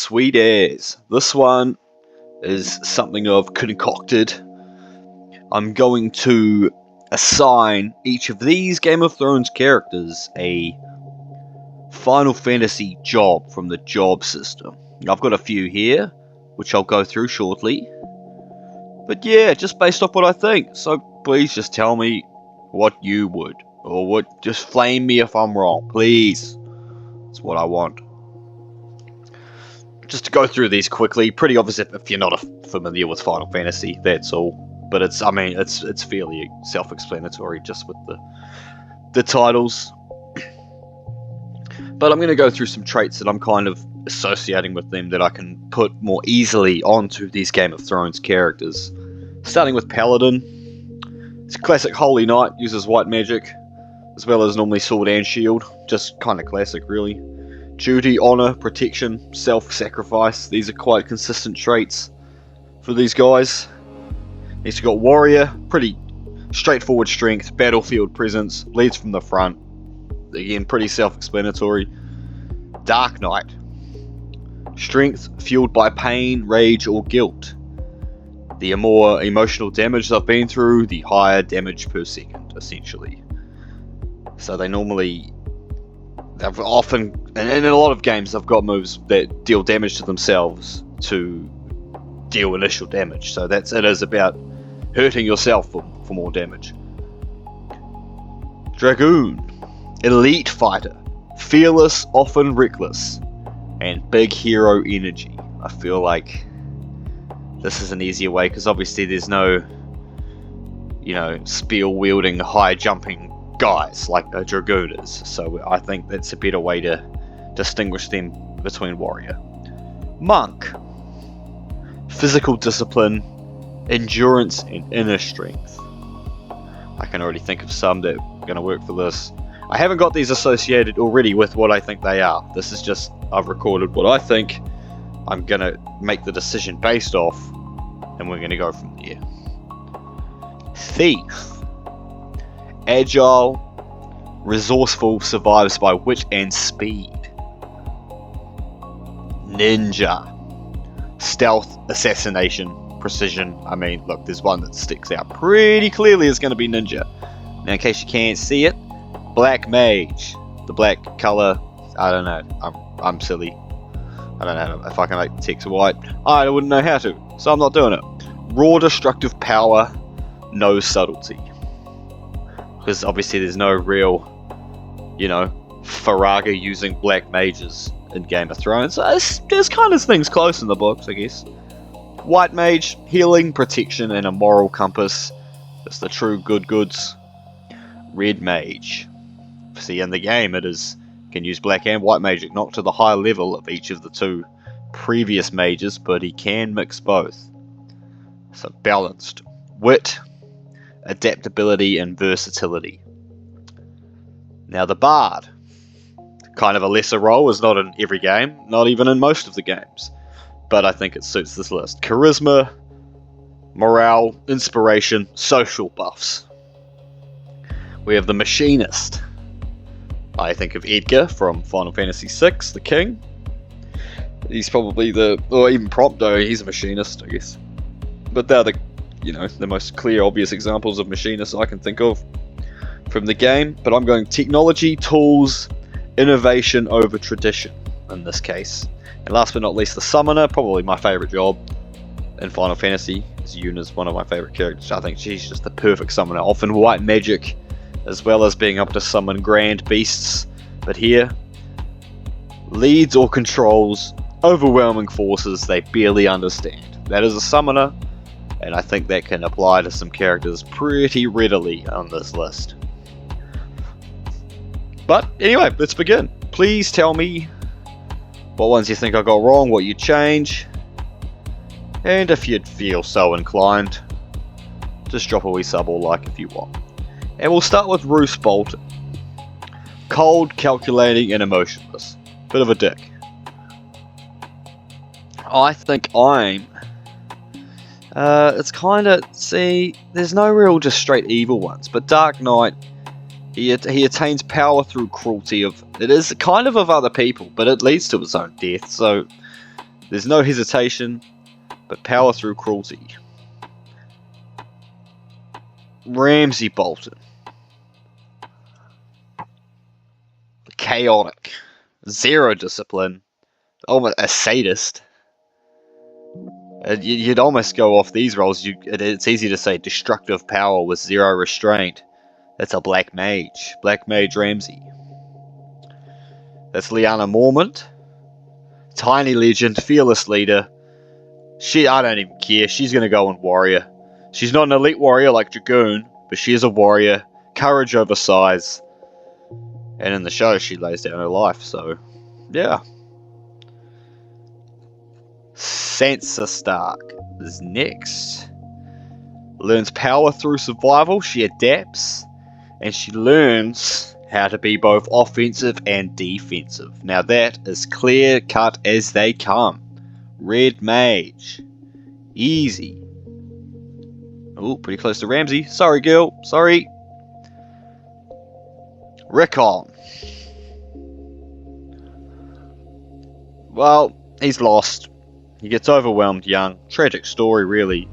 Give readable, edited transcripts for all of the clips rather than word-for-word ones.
Sweet as. This one is something I've concocted. I'm going to assign each of these Game of Thrones characters a Final Fantasy job from the job system. I've got a few here, which I'll go through shortly. But yeah, just based off what I think. So please just tell me what you would. Or just flame me if I'm wrong. Please. That's what I want. Just to go through these quickly. Pretty obvious if you're not familiar with Final Fantasy. That's all. But it's fairly self-explanatory just with the titles. But I'm going to go through some traits that I'm kind of associating with them that I can put more easily onto these Game of Thrones characters. Starting with Paladin. It's a classic Holy Knight, uses white magic, as well as normally sword and shield. Just kind of classic, really. Duty, honor, protection, self-sacrifice. These are quite consistent traits for these guys. He's got warrior, pretty straightforward strength, battlefield presence, leads from the front. Again, pretty self-explanatory. Dark Knight. Strength fueled by pain, rage, or guilt. The more emotional damage they've been through, the higher damage per second, essentially. So they've often, and in a lot of games, they've got moves that deal damage to themselves to deal initial damage. So it is about hurting yourself for more damage. Dragoon. Elite fighter, fearless, often reckless, and big hero energy. I feel like this is an easier way because obviously there's no, spear wielding, high jumping guys like a Dragoon is. So I think that's a better way to distinguish them between warrior. Monk, physical discipline, endurance, and inner strength. I can already think of some that are going to work for this. I haven't got these associated already with what I think they are. This is just, I've recorded what I think. I'm going to make the decision based off, and we're going to go from there. Thief. Agile, resourceful, survives by wit and speed. Ninja. Stealth, assassination, precision. I mean, look, there's one that sticks out pretty clearly is going to be ninja. Now, in case you can't see it, Black Mage, the black color. I don't know. I'm silly. I don't know if I can make the text white. I wouldn't know how to, so I'm not doing it. Raw destructive power, no subtlety. Because obviously there's no real, Faraga using black mages in Game of Thrones. So there's kind of things close in the books, I guess. White Mage, healing, protection, and a moral compass. It's the true goods. Red Mage. See, in the game can use black and white magic, not to the high level of each of the two previous mages, but he can mix both. So balanced. Wit, adaptability, and versatility. Now the Bard. Kind of a lesser role, is not in every game, not even in most of the games. But I think it suits this list. Charisma, morale, inspiration, social buffs. We have the Machinist. I think of Edgar from Final Fantasy VI, the king. He's probably or even Prompto, he's a machinist, I guess. But they're the most clear, obvious examples of machinists I can think of from the game. But I'm going technology, tools, innovation over tradition in this case. And last but not least, the Summoner, probably my favourite job in Final Fantasy. Yuna's one of my favourite characters. I think she's just the perfect summoner. Often white magic, as well as being able to summon grand beasts. But here, leads or controls overwhelming forces they barely understand. That is a summoner, and I think that can apply to some characters pretty readily on this list. But anyway, let's begin. Please tell me what ones you think I got wrong, what you'd change, and if you'd feel so inclined, just drop a wee sub or like if you want. And we'll start with Roose Bolton. Cold, calculating, and emotionless. Bit of a dick. I think I'm... it's kind of... See, there's no real just straight evil ones. But Dark Knight, he attains power through cruelty of... It is kind of other people, but it leads to his own death. So, There's no hesitation, but power through cruelty. Ramsay Bolton. Chaotic. Zero discipline. Almost a sadist. You'd almost go off these roles. It's easy to say destructive power with zero restraint. That's a Black Mage. Black Mage Ramsay. That's Liana Mormont. Tiny legend, fearless leader. I don't even care. She's going to go in warrior. She's not an elite warrior like Dragoon, but she is a warrior. Courage over size. And in the show, she lays down her life, so yeah. Sansa Stark is next. Learns power through survival. She adapts, and she learns how to be both offensive and defensive. Now that is clear cut as they come. Red Mage. Easy. Oh, pretty close to Ramsay. Sorry, girl. Sorry. Rickon. Well, he's lost. He gets overwhelmed young. Tragic story, really.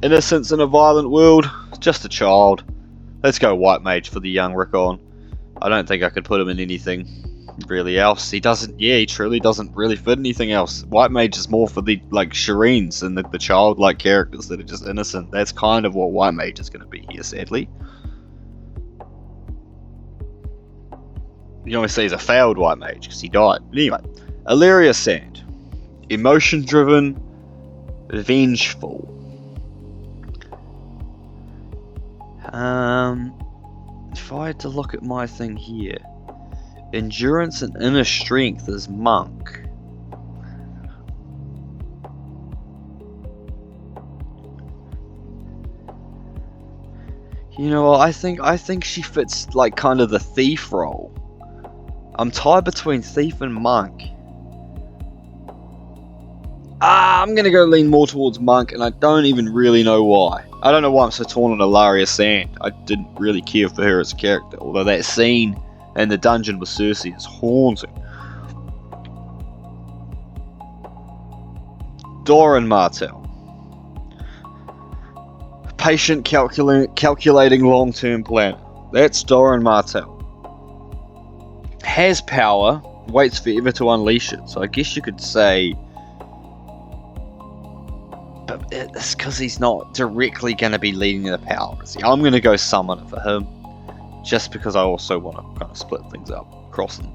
Innocence in a violent world. Just a child. Let's go White Mage for the young Rickon. I don't think I could put him in anything really else. He truly doesn't really fit anything else. White Mage is more for the, like, Shireens and the childlike characters that are just innocent. That's kind of what White Mage is going to be here, sadly. You always say he's a failed White Mage because he died. But anyway, Illyria Sand. Emotion-driven, vengeful. If I had to look at my thing here, endurance and inner strength is monk. You know, I think she fits like kind of the thief role. I'm tied between thief and monk. I'm gonna go lean more towards monk, and I don't even really know why. I don't know why I'm so torn on Illyria Sand. I didn't really care for her as a character, although that scene in the dungeon with Cersei is haunting. Doran Martell. Patient, calculating long-term planner. That's Doran Martell. Has power, waits forever to unleash it, so I guess you could say... But it's because he's not directly going to be leading the power. See, I'm going to go summoner for him, just because I also want to kind of split things up, cross them.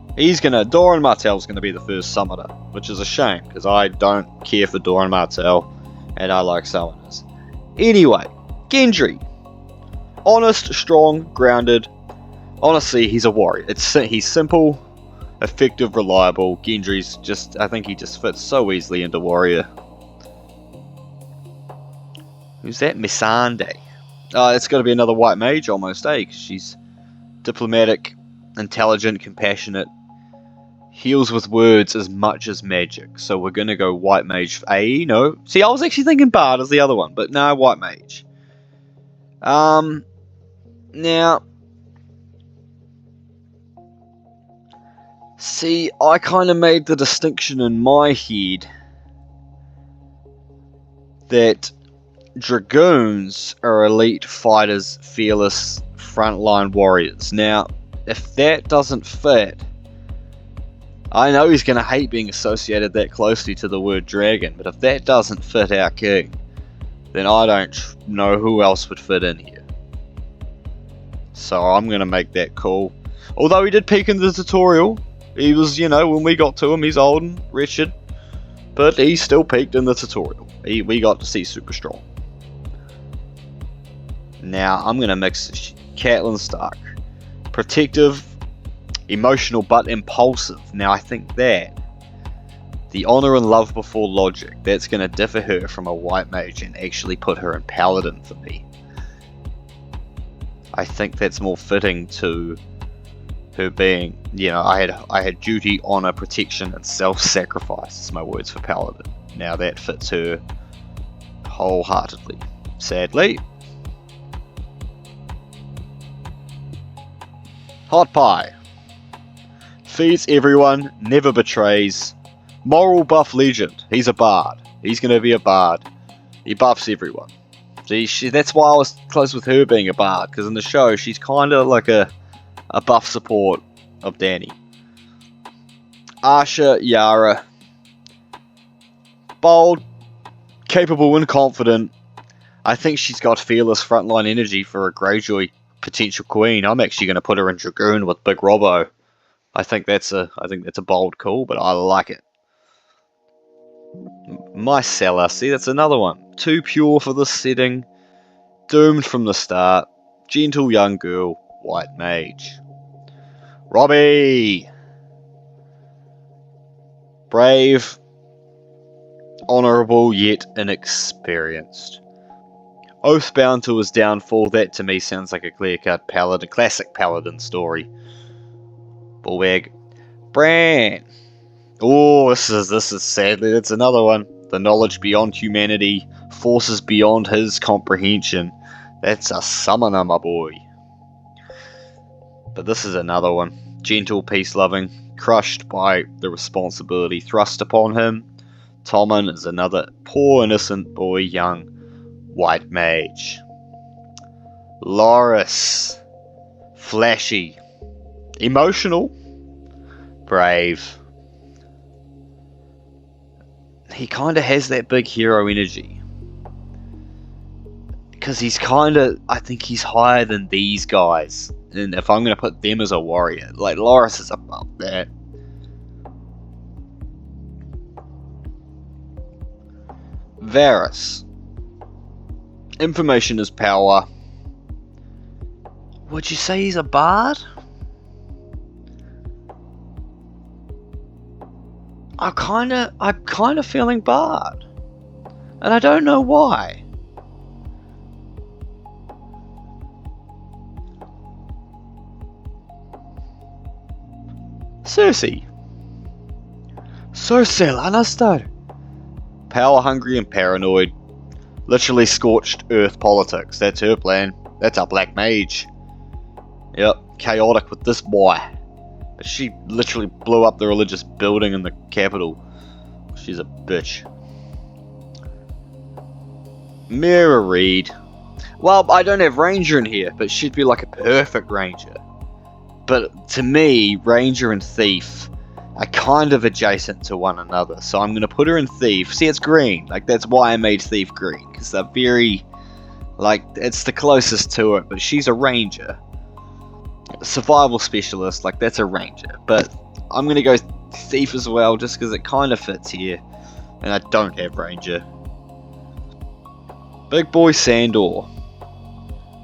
Doran Martell's going to be the first summoner, which is a shame, because I don't care for Doran Martell, and I like summoners. Anyway, Gendry. Honest, strong, grounded. Honestly, he's a warrior. He's simple, effective, reliable. Gendry's just, I think he just fits so easily into warrior. Who's that? Missandei. It's got to be another White Mage almost, eh? 'Cause she's diplomatic, intelligent, compassionate, heals with words as much as magic. So we're going to go White Mage. No. See, I was actually thinking Bard as the other one, but no, White Mage. Now... See, I kind of made the distinction in my head that Dragoons are elite fighters, fearless, frontline warriors. Now, if that doesn't fit, I know he's going to hate being associated that closely to the word dragon, but if that doesn't fit our king, then I don't know who else would fit in here. So I'm going to make that call. Although he did peek in the tutorial, he was, when we got to him, he's old and wretched, but he still peeked in the tutorial. We got to see super strong. Now, I'm going to mix Catelyn Stark. Protective, emotional, but impulsive. Now, I think that the honor and love before logic, that's going to differ her from a White Mage and actually put her in Paladin for me. I think that's more fitting to her being, I had duty, honor, protection, and self-sacrifice. Is my words for Paladin. Now, that fits her wholeheartedly. Sadly. Hot Pie. Feeds everyone, never betrays. Moral buff legend. He's a bard. He's gonna be a bard. He buffs everyone. See, that's why I was close with her being a bard, because in the show she's kind of like a buff support of Danny. Asha Yara. Bold, capable and confident. I think she's got fearless frontline energy for a Greyjoy potential queen. I'm actually going to put her in Dragoon with Big Robbo. I think that's a bold call, but I like it. Mycella, see, that's another one. Too pure for this setting. Doomed from the start. Gentle young girl. White mage. Robbie. Brave. Honourable yet inexperienced. Oathbound to his downfall. That to me sounds like a clear-cut paladin, classic paladin story. Bullbag. Bran. Oh, this is sadly, that's another one. The knowledge beyond humanity, forces beyond his comprehension. That's a summoner, my boy. But this is another one. Gentle, peace-loving, crushed by the responsibility thrust upon him. Tommen is another poor innocent boy, young white mage. Loras. Flashy. Emotional. Brave. He kind of has that big hero energy. Because he's kind of, I think he's higher than these guys. And if I'm going to put them as a warrior, like Loras is above that. Varys. Information is power. Would you say he's a bard? I'm kind of feeling bard, and I don't know why. Cersei. Lannister. Power hungry and paranoid. Literally scorched earth politics. That's her plan. That's a black mage. Yep, chaotic with this boy. But she literally blew up the religious building in the capital. She's a bitch. Mira Reed. Well, I don't have Ranger in here, but she'd be like a perfect Ranger. But to me, Ranger and Thief are kind of adjacent to one another. So I'm going to put her in Thief. See, it's green. Like, that's why I made Thief green. Because they're very... like, it's the closest to it. But she's a Ranger. Survival specialist, like that's a Ranger, but I'm gonna go Thief as well just because it kind of fits here, and I don't have Ranger. Big boy Sandor.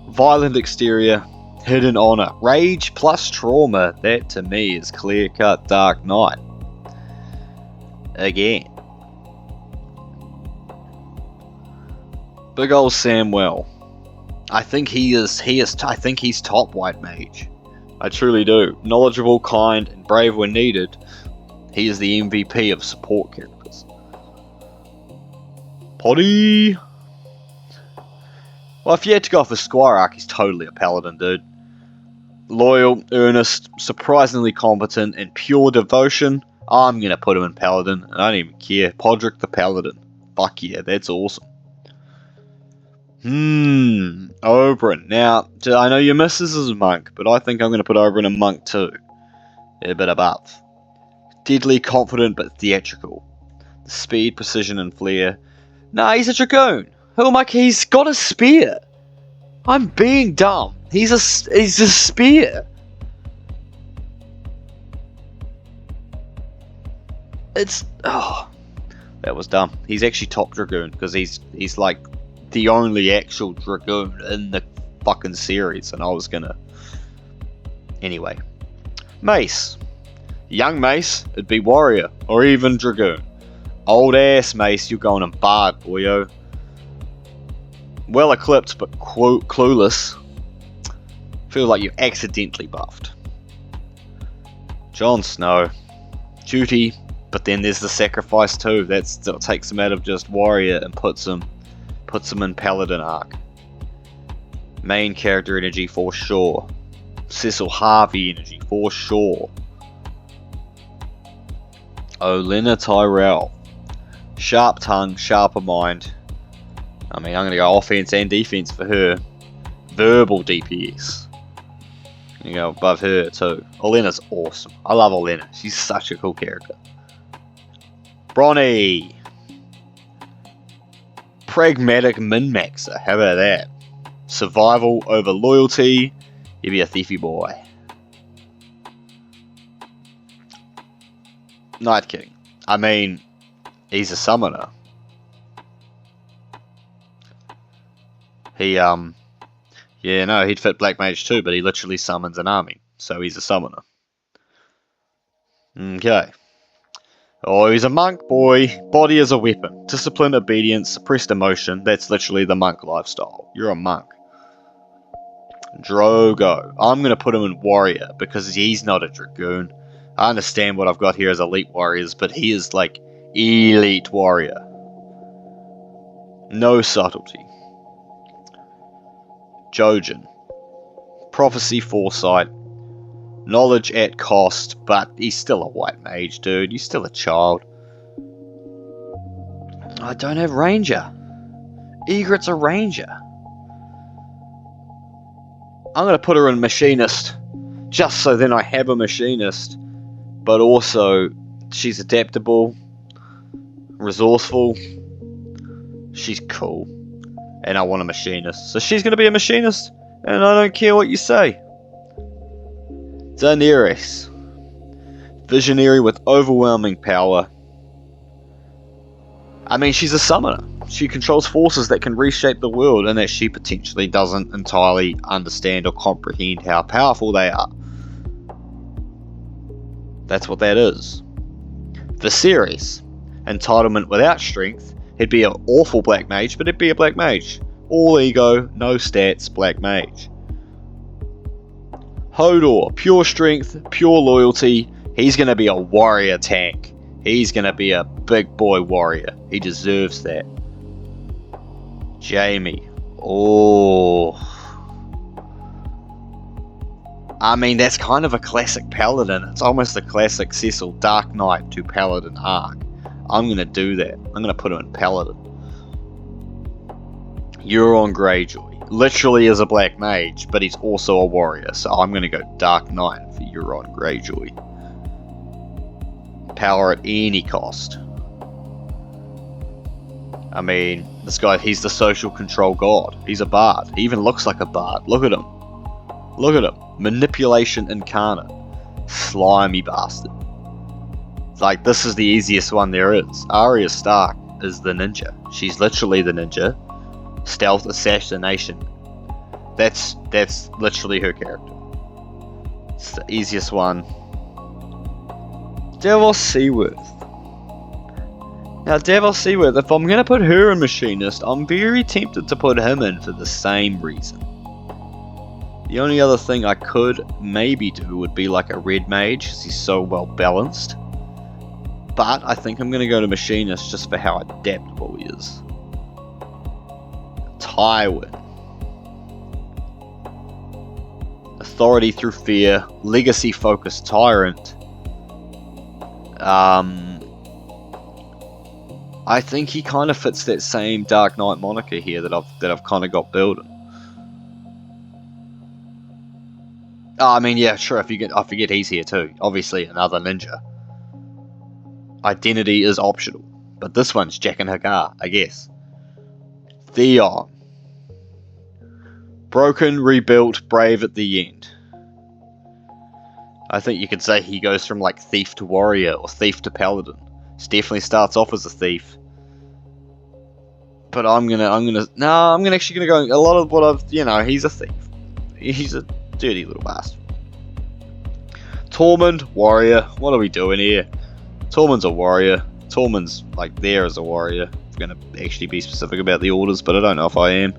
Violent exterior, hidden honor, rage plus trauma. That to me is clear cut Dark Knight. Again. Big ol' Samwell. I think I think he's top white mage. I truly do. Knowledgeable, kind, and brave when needed. He is the MVP of support characters. Potty! Well, if you had to go for Squire arc, he's totally a paladin, dude. Loyal, earnest, surprisingly competent, and pure devotion. I'm gonna put him in paladin. I don't even care. Podrick the paladin. Fuck yeah, that's awesome. Oberyn. Now, I know your missus is a monk, but I think I'm going to put Oberyn in monk too. A bit above. Deadly, confident, but theatrical. Speed, precision, and flair. Nah, he's a dragoon. Who am I? He's got a spear. I'm being dumb. He's a spear. It's... oh, that was dumb. He's actually top dragoon, because he's like... the only actual dragoon in the fucking series, and I was gonna... anyway. Mace. Young Mace, it'd be warrior, or even dragoon. Old ass Mace, you're going in bard, boyo. Well equipped, but clueless. Feel like you've accidentally buffed. Jon Snow. Duty, but then there's the sacrifice too. That takes him out of just warrior and puts him in paladin arc. Main character energy for sure. Cecil Harvey energy for sure. Olenna Tyrell. Sharp tongue, sharper mind. I mean, I'm going to go offense and defense for her. Verbal DPS. You go above her too. Olenna's awesome. I love Olenna. She's such a cool character. Bronny. Pragmatic min-maxer. How about that? Survival over loyalty. You be a thiefy boy. Night King. I mean, he's a summoner. Yeah, no, he'd fit Black Mage too, but he literally summons an army. So he's a summoner. Okay. Oh, he's a monk, boy. Body as a weapon. Discipline, obedience, suppressed emotion. That's literally the monk lifestyle. You're a monk. Drogo. I'm going to put him in warrior because he's not a dragoon. I understand what I've got here as elite warriors, but he is like elite warrior. No subtlety. Jojen. Prophecy, foresight. Knowledge at cost, but he's still a white mage, dude. He's still a child. I don't have ranger. Egret's a ranger. I'm going to put her in machinist, just so then I have a machinist, but also she's adaptable, resourceful, she's cool, and I want a machinist. So she's going to be a machinist, and I don't care what you say. Daenerys. Visionary with overwhelming power. I mean, she's a summoner. She controls forces that can reshape the world, and that she potentially doesn't entirely understand or comprehend how powerful they are. That's what that is. Viserys. Entitlement without strength. He'd be an awful black mage, but he'd be a black mage. All ego, no stats, black mage. Hodor. Pure strength, pure loyalty. He's going to be a warrior tank. He's going to be a big boy warrior. He deserves that. Jaime. Oh. I mean, that's kind of a classic paladin. It's almost a classic Cecil Dark Knight to paladin arc. I'm going to do that. I'm going to put him in paladin. Euron Greyjoy. Literally is a black mage, but he's also a warrior. So I'm going to go Dark Knight for Euron Greyjoy. Power at any cost. I mean, this guy, he's the social control god. He's a bard. He even looks like a bard. Look at him. Look at him. Manipulation incarnate. Slimy bastard. Like, this is the easiest one there is. Arya Stark is the ninja. She's literally the ninja. Stealth assassination. That's literally her character. It's the easiest one. Davos Seaworth. Now, Davos Seaworth, if I'm going to put her in Machinist, I'm very tempted to put him in for the same reason. The only other thing I could maybe do would be like a red mage, because he's so well balanced. But I think I'm going to go to Machinist just for how adaptable he is. Tywin. Authority through fear, legacy focused tyrant. I think he kind of fits that same Dark Knight moniker here that I've kind of got building. Oh, I mean, yeah, sure. I forget he's here too. Obviously, another ninja. Identity is optional, but this one's Jaqen H'ghar, I guess. Theon. Broken, rebuilt, brave at the end. I think you could say he goes from like thief to warrior or thief to paladin. He definitely starts off as a thief. But I'm actually gonna go a lot of what he's a thief. He's a dirty little bastard. Tormund, warrior. What are we doing here? Tormund's a warrior. Tormund's like there as a warrior. I'm gonna actually be specific about the orders, but I don't know if I am.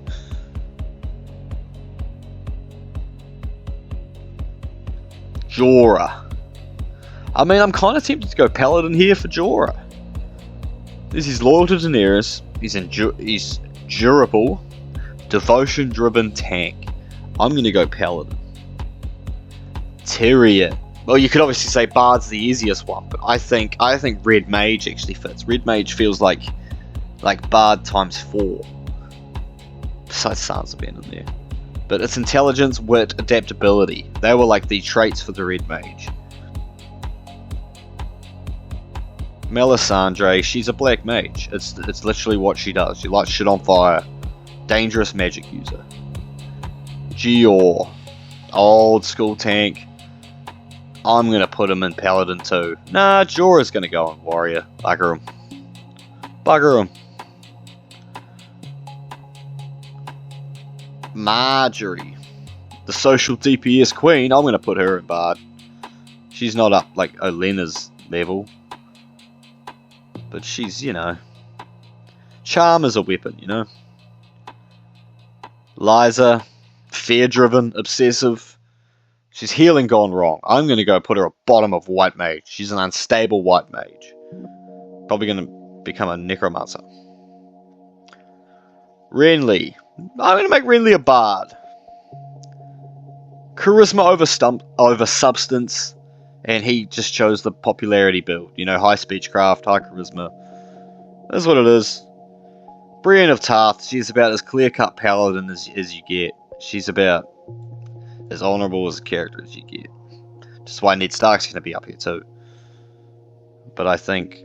Jorah. I mean, I'm kind of tempted to go paladin here for Jorah. This is loyal to Daenerys. He's durable, devotion-driven tank. I'm gonna go paladin. Tyrion. Well, you could obviously say Bard's the easiest one, but I think Red Mage actually fits. Red Mage feels like Bard times 4. Besides Sansa being in there. But it's intelligence, wit, adaptability. They were like the traits for the Red Mage. Melisandre, she's a black mage. It's literally what she does. She lights shit on fire. Dangerous magic user. Gior, old school tank. I'm gonna put him in Paladin too. Nah, Jorah's gonna go on Warrior. Bugger him. Bugger him. Marjorie, the social DPS queen. I'm gonna put her in Bard. She's not up like Olena's level, but she's, you know, charm is a weapon, you know. Liza, fear-driven, obsessive. She's healing gone wrong. I'm going to go put her at bottom of White Mage. She's an unstable White Mage. Probably going to become a Necromancer. Renly. I'm going to make Renly a Bard. Charisma over substance. And he just chose the popularity build. You know, high speechcraft, high charisma. That's what it is. Brienne of Tarth. She's about as clear-cut paladin as you get. She's about as honourable as a character as you get. Just why Ned Stark's going to be up here too. But I think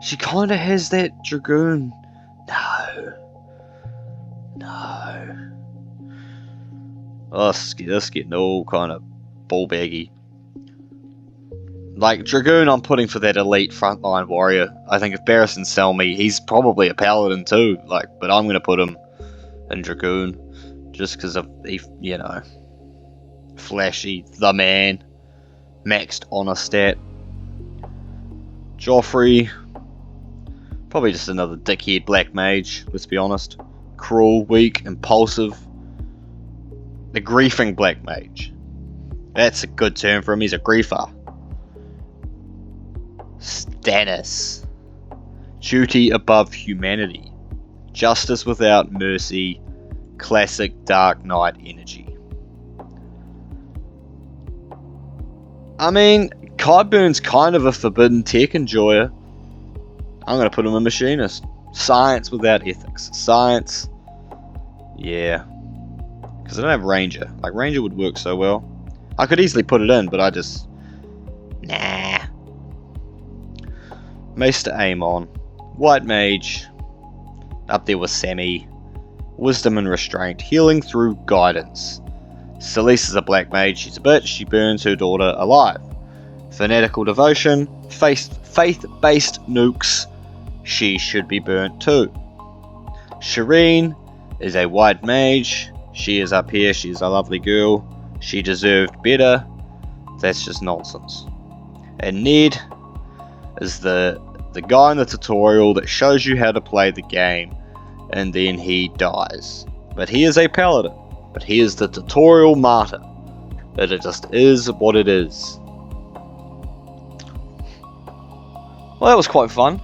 she kind of has that Dragoon. No. Oh, this is getting all kind of ball baggy. Like, Dragoon I'm putting for that elite frontline warrior. I think if Barristan sell me, he's probably a paladin too. Like, but I'm going to put him in Dragoon. Just because of, you know, flashy, the man. Maxed honor stat. Joffrey. Probably just another dickhead black mage, let's be honest. Cruel, weak, impulsive. The griefing black mage. That's a good term for him, he's a griefer. Stannis. Duty above humanity. Justice without mercy. Classic Dark Knight energy. I mean, Qyburn's kind of a forbidden tech enjoyer. I'm going to put him a machinist. Science without ethics. Science. Yeah. Because I don't have Ranger. Like, Ranger would work so well. I could easily put it in, but I just... Nah. Maester Aemon. White Mage. Up there with Sammy. Wisdom and Restraint. Healing through Guidance. Celeste is a black mage. She's a bitch. She burns her daughter alive. Fanatical Devotion. Faith-based nukes. She should be burnt too. Shireen is a white mage. She is up here. She's a lovely girl. She deserved better. That's just nonsense. And Ned is the guy in the tutorial that shows you how to play the game, and then he dies. But he is a paladin. But he is the tutorial martyr. But it just is what it is. Well, that was quite fun.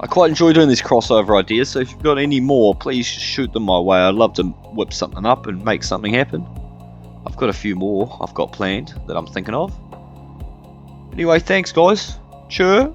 I quite enjoy doing these crossover ideas, so if you've got any more, please shoot them my way. I'd love to whip something up and make something happen. I've got a few more I've got planned that I'm thinking of. Anyway, thanks guys. Sure.